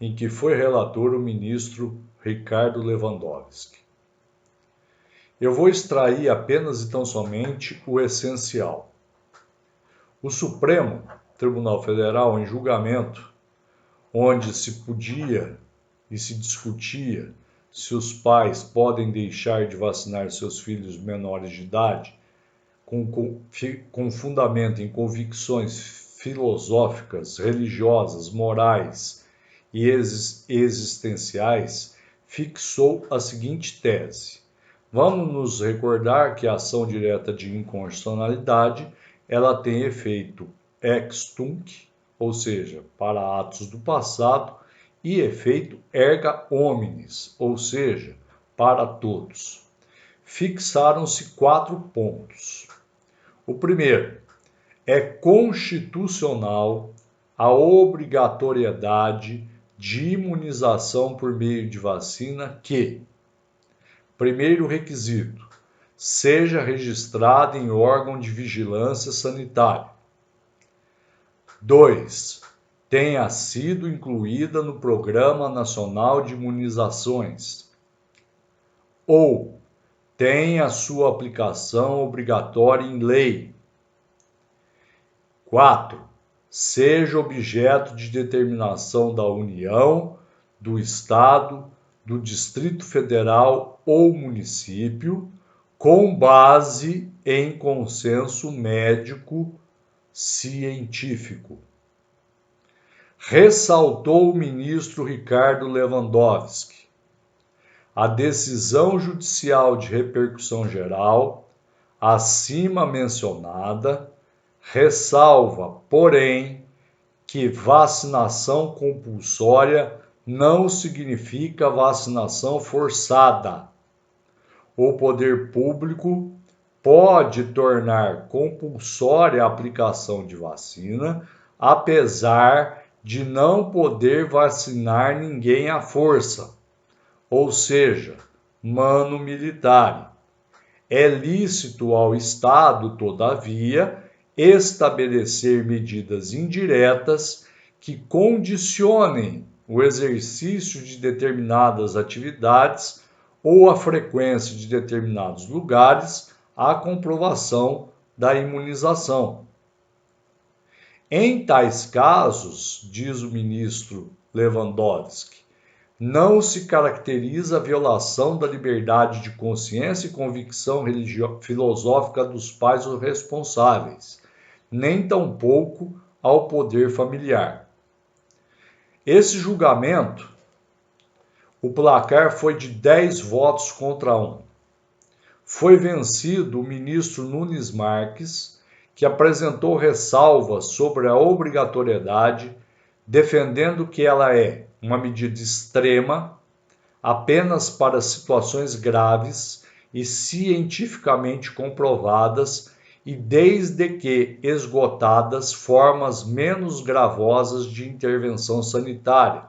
em que foi relator o ministro Ricardo Lewandowski. Eu vou extrair apenas e tão somente o essencial. O Supremo Tribunal Federal, em julgamento, onde se podia e se discutia se os pais podem deixar de vacinar seus filhos menores de idade, com fundamento em convicções filosóficas, religiosas, morais e existenciais, fixou a seguinte tese. Vamos nos recordar que a ação direta de inconstitucionalidade ela tem efeito ex tunc, ou seja, para atos do passado, e efeito erga omnes, ou seja, para todos. Fixaram-se 4 pontos. O primeiro, é constitucional a obrigatoriedade de imunização por meio de vacina que, primeiro requisito, seja registrada em órgão de vigilância sanitária. 2. Tenha sido incluída no Programa Nacional de Imunizações. Ou tenha sua aplicação obrigatória em lei. 4. Seja objeto de determinação da União, do Estado, do Distrito Federal ou município, com base em consenso médico-científico. Ressaltou o ministro Ricardo Lewandowski. A decisão judicial de repercussão geral, acima mencionada, ressalva, porém, que vacinação compulsória não significa vacinação forçada. O poder público pode tornar compulsória a aplicação de vacina, apesar de não poder vacinar ninguém à força, ou seja, mano militare. É lícito ao Estado, todavia, estabelecer medidas indiretas que condicionem o exercício de determinadas atividades ou a frequência de determinados lugares à comprovação da imunização. Em tais casos, diz o ministro Lewandowski, não se caracteriza a violação da liberdade de consciência e convicção filosófica dos pais ou responsáveis, nem tampouco ao poder familiar. Esse julgamento, o placar foi de 10 votos contra 1. Foi vencido o ministro Nunes Marques, que apresentou ressalvas sobre a obrigatoriedade, defendendo que ela é uma medida extrema, apenas para situações graves e cientificamente comprovadas e desde que esgotadas formas menos gravosas de intervenção sanitária.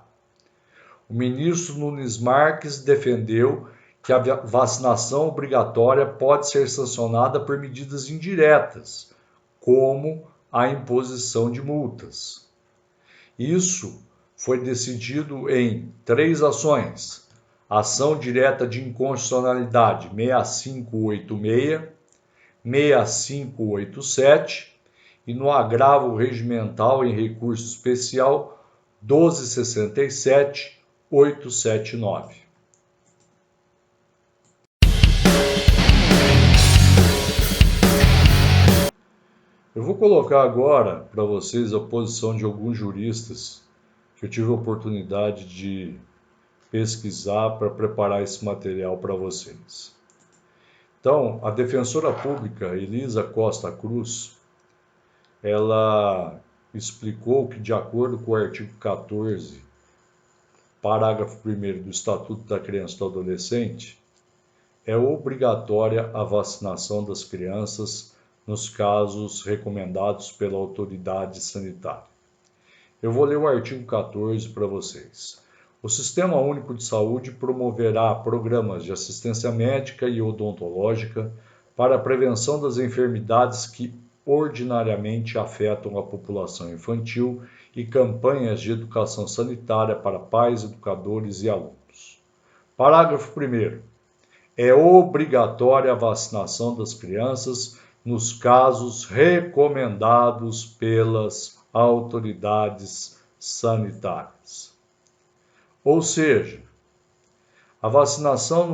O ministro Nunes Marques defendeu que a vacinação obrigatória pode ser sancionada por medidas indiretas, como a imposição de multas. Isso foi decidido em 3 ações: ação direta de inconstitucionalidade 6586, 6587 e no agravo regimental em recurso especial 1267-879. Eu vou colocar agora para vocês a posição de alguns juristas que eu tive a oportunidade de pesquisar para preparar esse material para vocês. Então, a defensora pública Elisa Costa Cruz, ela explicou que, de acordo com o artigo 14, parágrafo 1º do Estatuto da Criança e do Adolescente, é obrigatória a vacinação das crianças nos casos recomendados pela autoridade sanitária. Eu vou ler o artigo 14 para vocês. O Sistema Único de Saúde promoverá programas de assistência médica e odontológica para a prevenção das enfermidades que ordinariamente afetam a população infantil e campanhas de educação sanitária para pais, educadores e alunos. Parágrafo 1º. É obrigatória a vacinação das crianças nos casos recomendados pelas autoridades sanitárias. Ou seja, a vacinação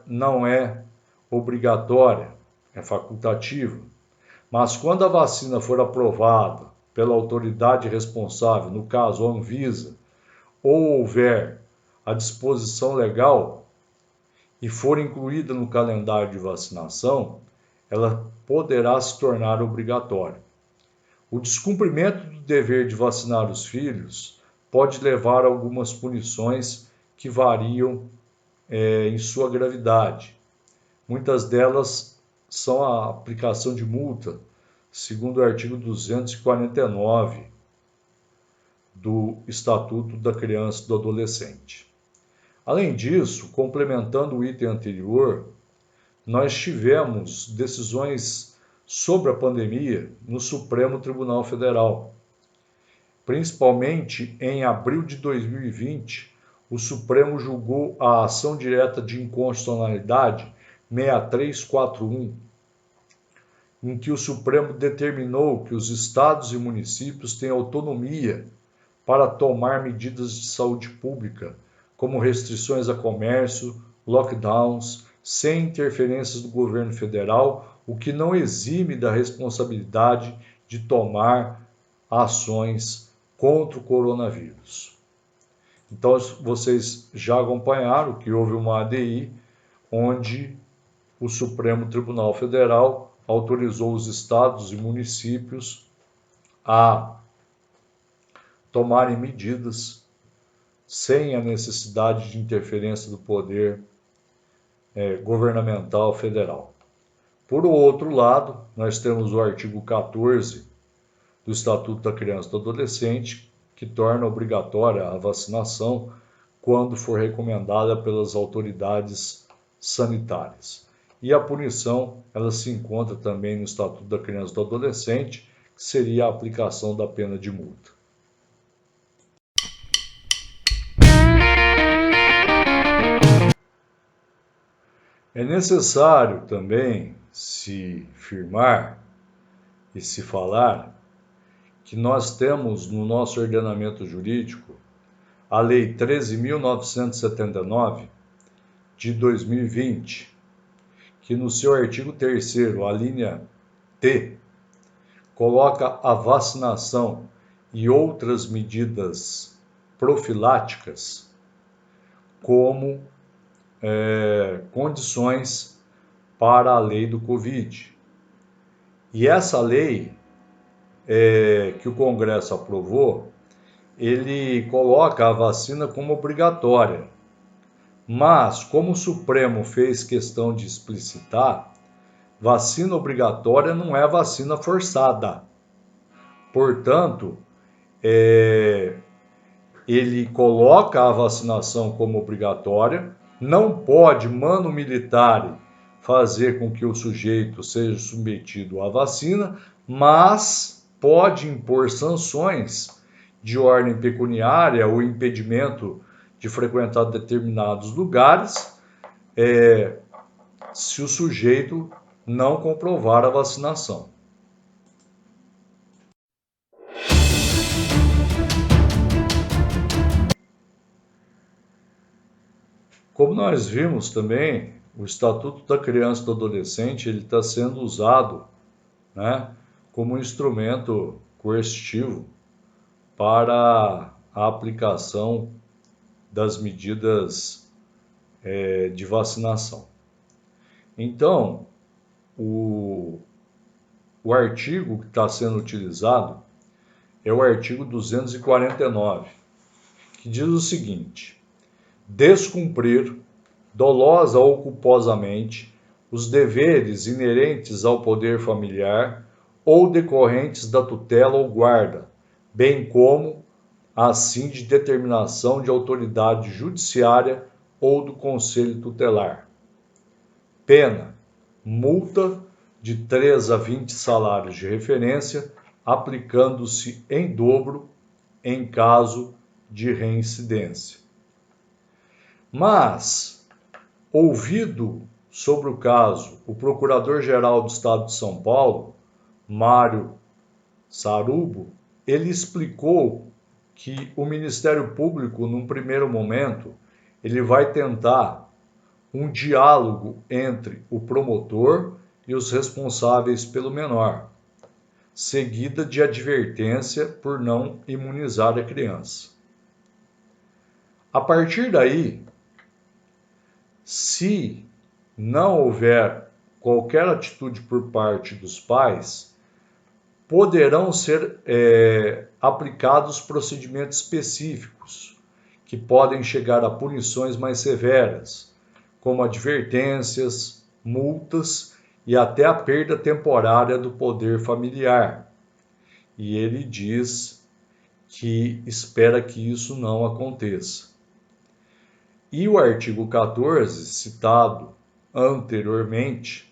não é obrigatória, é facultativa. Mas quando a vacina for aprovada pela autoridade responsável, no caso a Anvisa, ou houver a disposição legal e for incluída no calendário de vacinação, ela poderá se tornar obrigatória. O descumprimento do dever de vacinar os filhos pode levar a algumas punições que variam em sua gravidade. Muitas delas são a aplicação de multa, segundo o artigo 249 do Estatuto da Criança e do Adolescente. Além disso, complementando o item anterior, nós tivemos decisões sobre a pandemia no Supremo Tribunal Federal. Principalmente em abril de 2020, o Supremo julgou a ação direta de inconstitucionalidade 6341, em que o Supremo determinou que os estados e municípios têm autonomia para tomar medidas de saúde pública, como restrições a comércio, lockdowns, sem interferências do governo federal, o que não exime da responsabilidade de tomar ações contra o coronavírus. Então, vocês já acompanharam que houve uma ADI onde o Supremo Tribunal Federal autorizou os estados e municípios a tomarem medidas sem a necessidade de interferência do poder governamental federal. Por outro lado, nós temos o artigo 14 do Estatuto da Criança e do Adolescente, que torna obrigatória a vacinação quando for recomendada pelas autoridades sanitárias. E a punição, ela se encontra também no Estatuto da Criança e do Adolescente, que seria a aplicação da pena de multa. É necessário também se firmar e se falar que nós temos no nosso ordenamento jurídico a Lei 13.979 de 2020, que no seu artigo 3º, a linha T, coloca a vacinação e outras medidas profiláticas como condições para a lei do Covid. E essa lei que o Congresso aprovou, ele coloca a vacina como obrigatória. Mas, como o Supremo fez questão de explicitar, vacina obrigatória não é vacina forçada. Portanto, ele coloca a vacinação como obrigatória, não pode, mano militar, fazer com que o sujeito seja submetido à vacina, mas pode impor sanções de ordem pecuniária ou impedimento de frequentar determinados lugares, se o sujeito não comprovar a vacinação. Como nós vimos também, o Estatuto da Criança e do Adolescente ele está sendo usado, como um instrumento coercitivo para a aplicação das medidas de vacinação. Então, o artigo que está sendo utilizado é o artigo 249, que diz o seguinte: descumprir, dolosa ou culposamente, os deveres inerentes ao poder familiar ou decorrentes da tutela ou guarda, bem como, assim, de determinação de autoridade judiciária ou do conselho tutelar. Pena: multa de 3 a 20 salários de referência, aplicando-se em dobro em caso de reincidência. Mas, ouvido sobre o caso o Procurador-Geral do Estado de São Paulo, Mário Sarubo, ele explicou que o Ministério Público, num primeiro momento, ele vai tentar um diálogo entre o promotor e os responsáveis pelo menor, seguida de advertência por não imunizar a criança. A partir daí, se não houver qualquer atitude por parte dos pais, poderão ser aplicados procedimentos específicos, que podem chegar a punições mais severas, como advertências, multas e até a perda temporária do poder familiar. E ele diz que espera que isso não aconteça. E o artigo 14, citado anteriormente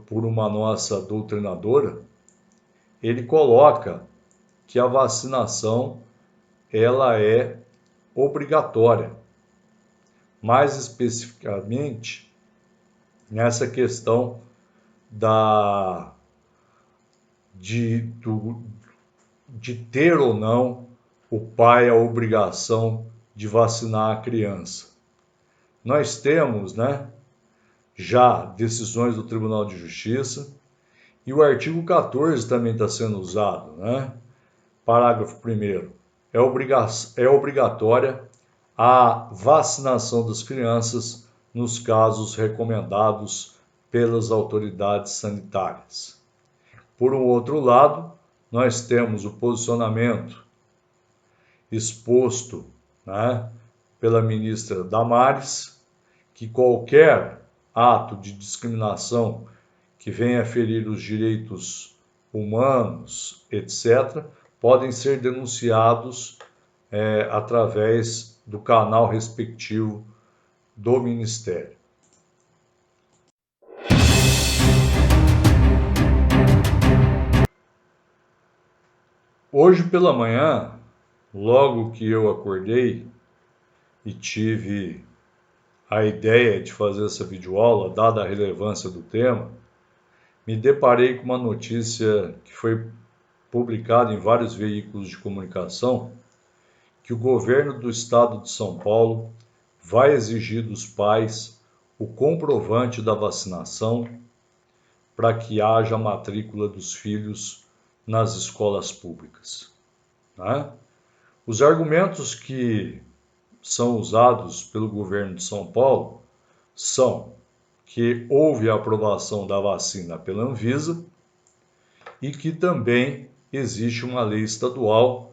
por uma nossa doutrinadora, ele coloca que a vacinação ela é obrigatória. Mais especificamente, nessa questão de ter ou não o pai a obrigação de vacinar a criança. Nós temos, já decisões do Tribunal de Justiça, e o artigo 14 também está sendo usado, Parágrafo 1º. É obrigatória a vacinação das crianças nos casos recomendados pelas autoridades sanitárias. Por um outro lado, nós temos o posicionamento exposto pela ministra Damares, que qualquer ato de discriminação que venha ferir os direitos humanos, etc., podem ser denunciados através do canal respectivo do Ministério. Hoje pela manhã, logo que eu acordei e tive a ideia de fazer essa videoaula, dada a relevância do tema, me deparei com uma notícia que foi publicada em vários veículos de comunicação, que o governo do estado de São Paulo vai exigir dos pais o comprovante da vacinação para que haja matrícula dos filhos nas escolas públicas. Os argumentos que são usados pelo governo de São Paulo são que houve a aprovação da vacina pela Anvisa e que também existe uma lei estadual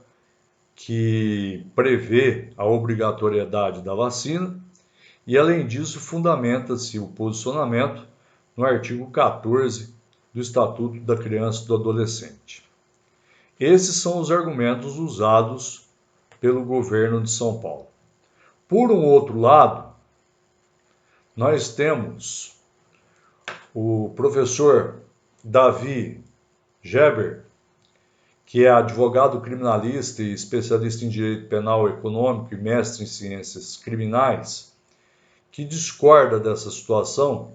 que prevê a obrigatoriedade da vacina e, além disso, fundamenta-se o posicionamento no artigo 14 do Estatuto da Criança e do Adolescente. Esses são os argumentos usados pelo governo de São Paulo. Por um outro lado, nós temos o professor Davi Geber, que é advogado criminalista e especialista em direito penal econômico e mestre em ciências criminais, que discorda dessa situação,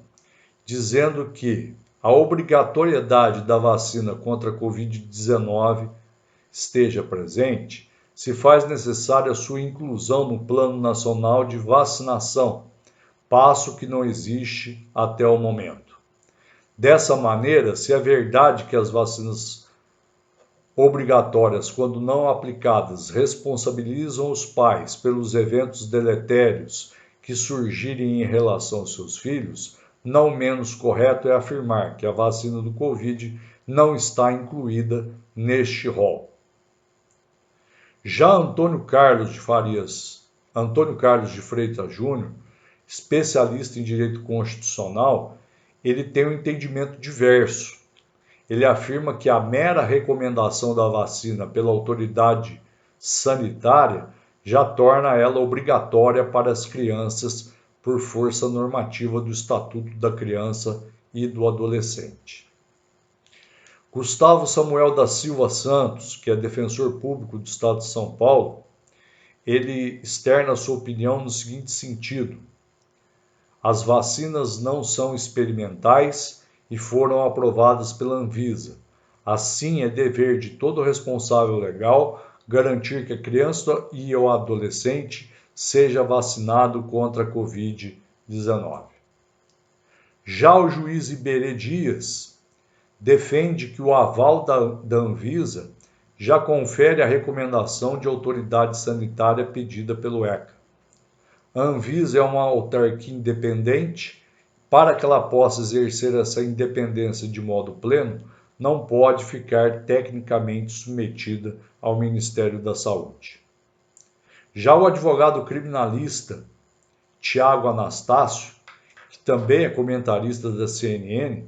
dizendo que a obrigatoriedade da vacina contra a Covid-19 esteja presente, se faz necessária a sua inclusão no Plano Nacional de Vacinação, passo que não existe até o momento. Dessa maneira, se é verdade que as vacinas obrigatórias, quando não aplicadas, responsabilizam os pais pelos eventos deletérios que surgirem em relação aos seus filhos, não menos correto é afirmar que a vacina do Covid não está incluída neste rol. Já Antônio Carlos de Freitas Júnior, especialista em direito constitucional, ele tem um entendimento diverso. Ele afirma que a mera recomendação da vacina pela autoridade sanitária já torna ela obrigatória para as crianças por força normativa do Estatuto da Criança e do Adolescente. Gustavo Samuel da Silva Santos, que é defensor público do Estado de São Paulo, ele externa sua opinião no seguinte sentido: as vacinas não são experimentais e foram aprovadas pela Anvisa. Assim, é dever de todo responsável legal garantir que a criança e o adolescente seja vacinado contra a Covid-19. Já o juiz Iberê Dias defende que o aval da Anvisa já confere a recomendação de autoridade sanitária pedida pelo ECA. A Anvisa é uma autarquia independente. Para que ela possa exercer essa independência de modo pleno, não pode ficar tecnicamente submetida ao Ministério da Saúde. Já o advogado criminalista Tiago Anastácio, que também é comentarista da CNN,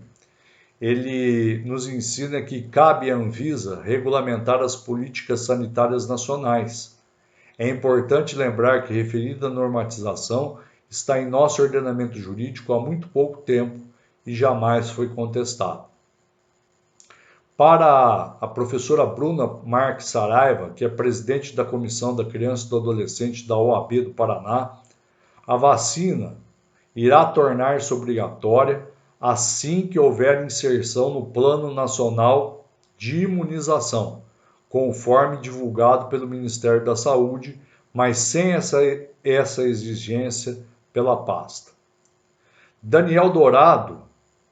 ele nos ensina que cabe à Anvisa regulamentar as políticas sanitárias nacionais. É importante lembrar que referida normatização está em nosso ordenamento jurídico há muito pouco tempo e jamais foi contestado. Para a professora Bruna Marques Saraiva, que é presidente da Comissão da Criança e do Adolescente da OAB do Paraná, a vacina irá tornar-se obrigatória assim que houver inserção no Plano Nacional de Imunização, conforme divulgado pelo Ministério da Saúde, mas sem essa exigência pela pasta. Daniel Dourado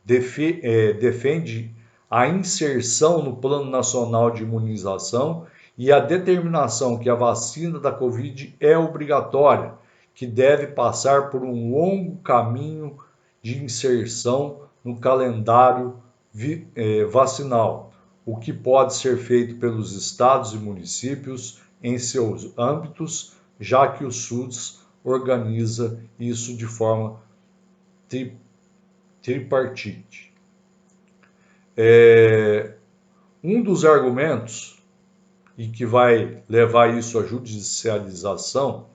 defende a inserção no Plano Nacional de Imunização e a determinação que a vacina da Covid é obrigatória, que deve passar por um longo caminho de inserção no calendário vacinal, o que pode ser feito pelos estados e municípios em seus âmbitos, já que o SUS organiza isso de forma tripartite. Um dos argumentos, e que vai levar isso à judicialização,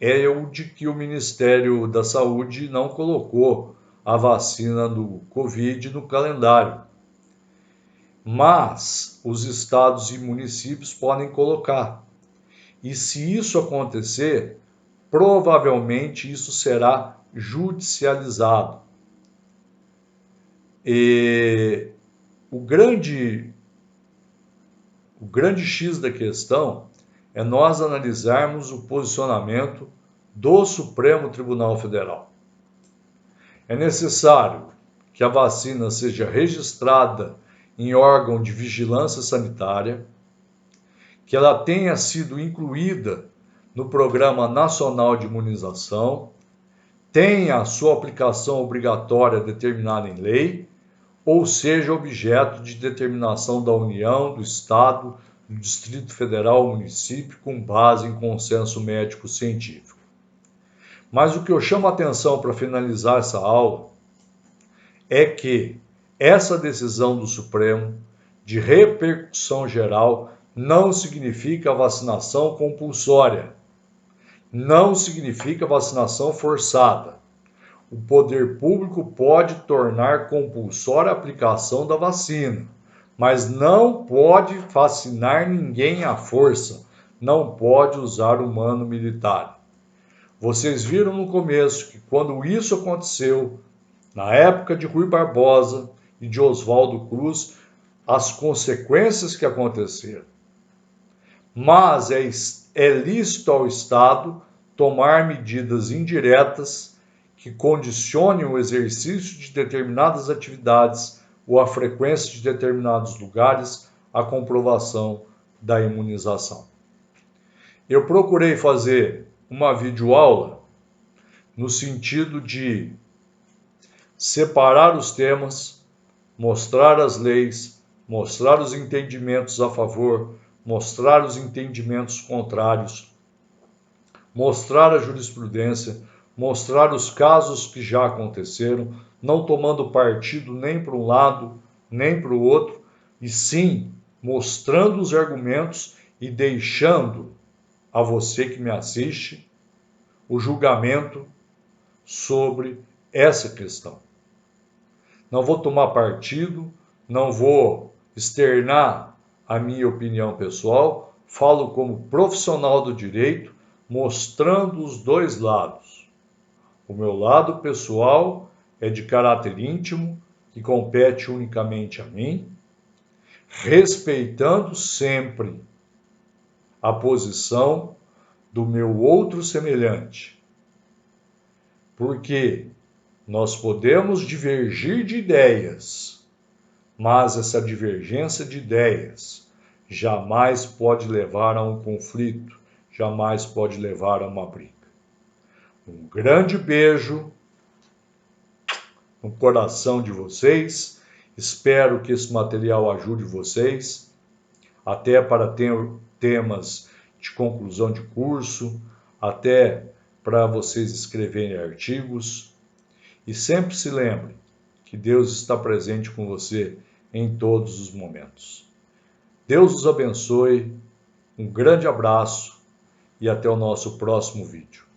é o de que o Ministério da Saúde não colocou a vacina do Covid no calendário. Mas os estados e municípios podem colocar. E se isso acontecer, provavelmente isso será judicializado. E o grande X da questão é nós analisarmos o posicionamento do Supremo Tribunal Federal. É necessário que a vacina seja registrada em órgão de vigilância sanitária, que ela tenha sido incluída no Programa Nacional de Imunização, tenha a sua aplicação obrigatória determinada em lei, ou seja objeto de determinação da União, do Estado, do Distrito Federal ou município, com base em consenso médico-científico. Mas o que eu chamo a atenção para finalizar essa aula é que essa decisão do Supremo, de repercussão geral, não significa vacinação compulsória, não significa vacinação forçada. O poder público pode tornar compulsória a aplicação da vacina, mas não pode vacinar ninguém à força, não pode usar o mano militar. Vocês viram no começo que quando isso aconteceu, na época de Rui Barbosa e de Oswaldo Cruz, as consequências que aconteceram. Mas é lícito ao Estado tomar medidas indiretas que condicionem o exercício de determinadas atividades ou a frequência de determinados lugares à comprovação da imunização. Eu procurei fazer uma videoaula no sentido de separar os temas, mostrar as leis, mostrar os entendimentos a favor, mostrar os entendimentos contrários, mostrar a jurisprudência, mostrar os casos que já aconteceram, não tomando partido nem para um lado, nem para o outro, e sim mostrando os argumentos e deixando a você que me assiste o julgamento sobre essa questão. Não vou tomar partido, não vou externar a minha opinião pessoal, falo como profissional do direito, mostrando os dois lados. O meu lado pessoal é de caráter íntimo, que compete unicamente a mim, respeitando sempre a posição do meu outro semelhante. Porque nós podemos divergir de ideias, mas essa divergência de ideias jamais pode levar a um conflito, jamais pode levar a uma briga. Um grande beijo no coração de vocês. Espero que esse material ajude vocês, até para ter temas de conclusão de curso, até para vocês escreverem artigos. E sempre se lembre que Deus está presente com você em todos os momentos. Deus os abençoe, um grande abraço e até o nosso próximo vídeo.